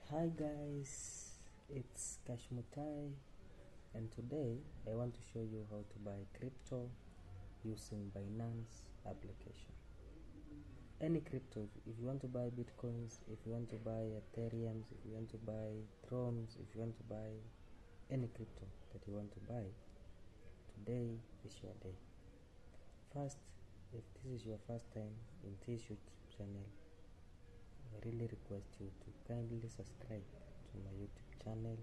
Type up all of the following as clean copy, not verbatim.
Hi guys, it's Kashmutai, and today I want to show you how to buy crypto using Binance application. Any crypto, if you want to buy bitcoins, if you want to buy ethereums, if you want to buy thrones, if you want to buy any crypto that you want to buy, today is your day. First, if this is your first time in this YouTube channel, I really request you to kindly subscribe to my YouTube channel,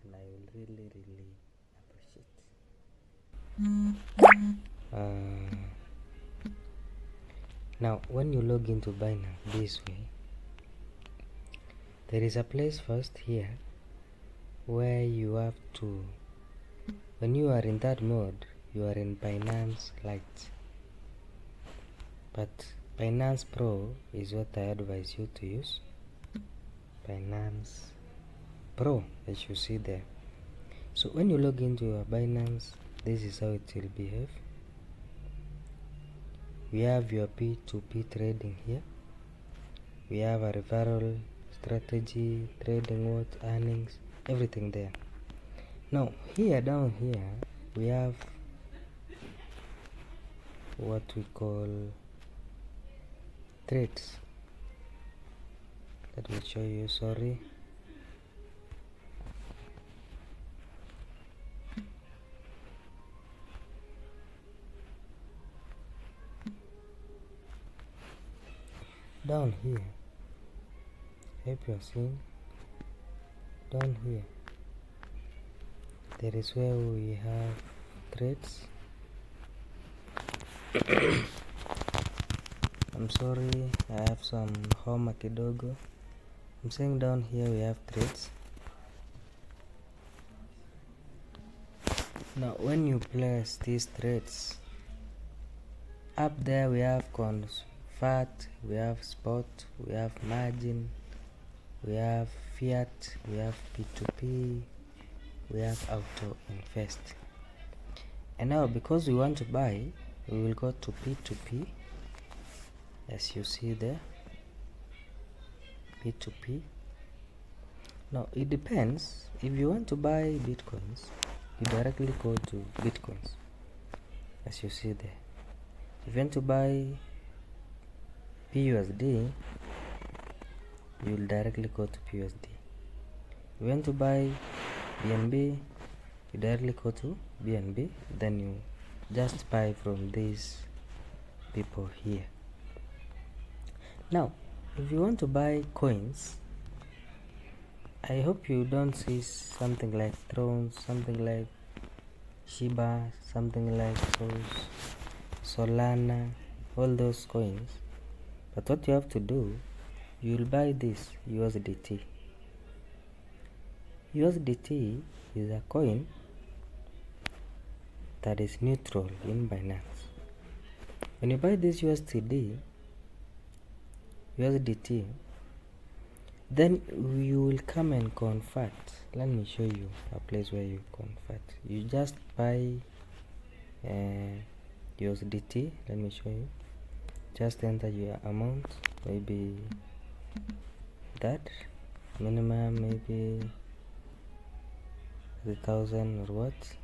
and I will really appreciate. Now when you log into Binance this way, there is a place first here where you have to, when you are in that mode, you are in Binance Lite, but Binance Pro is what I advise you to use. Binance Pro, as you see there. So when you log into your Binance, this is how it will behave. We have your P2P trading here. We have a referral strategy, trading what, earnings, everything there. Now here, down here, we have what we call trades. Let me show you, sorry. Down here, hope you are seeing, down here, there is where we have trades. I'm sorry, I have some homa kidogo. I'm saying down here we have trades. Now when you place these trades, up there we have convert, we have spot, we have margin, we have fiat, we have P2P, we have auto invest. And now because we want to buy, we will go to P2P, as you see there, P2P. Now it depends. If you want to buy bitcoins, you directly go to bitcoins, as you see there. If you want to buy PUSD, you will directly go to PUSD. If you want to buy BNB, you directly go to BNB, then you just buy from these people here. Now if you want to buy coins, I hope you don't see something like Thrones, something like Shiba, something like Solana, all those coins. But what you have to do, you will buy this USDT. USDT is a coin that is neutral in Binance. When you buy this USDT, then you will come and convert. Let me show you a place where you convert. You just buy USDT. Let me show you. Just enter your amount, maybe that minimum, maybe 3,000 or what,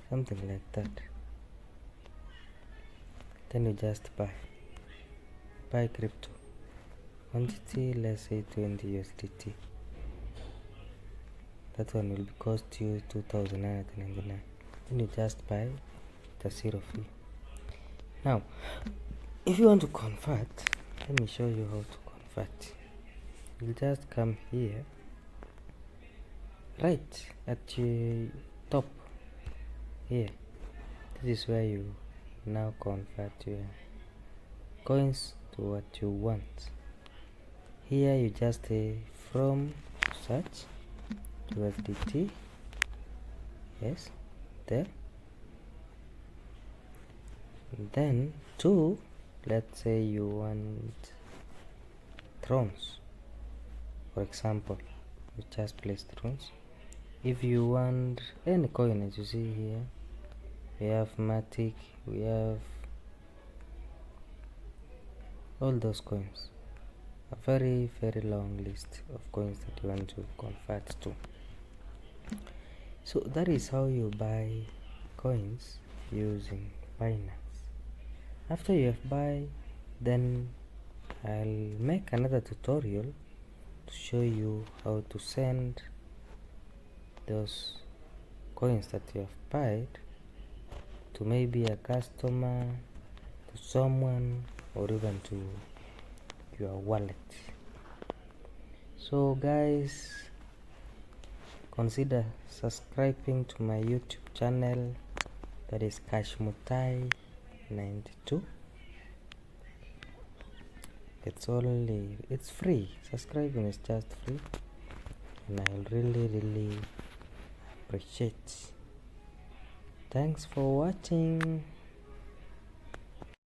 something like that. Then you just buy crypto quantity, let's say 20 USDT. That one will cost you 2,999. Then you just buy the zero fee. Now if you want to convert, let me show you how to convert. You just come here, right at the top here. This is where you now convert your coins to what you want. Here you just say from search USDT, yes, there. And then to, let's say you want thrones, for example, you just place thrones. If you want any coin, as you see here, we have Matic, we have all those coins. very long list of coins that you want to convert to. So that is how you buy coins using Binance. After you have buy, then I'll make another tutorial to show you how to send those coins that you have bought to maybe a customer, to someone, or even to your wallet. So guys, consider subscribing to my YouTube channel, that is Cashmutai92. It's free. Subscribing is just free, and I'll really appreciate. Thanks for watching.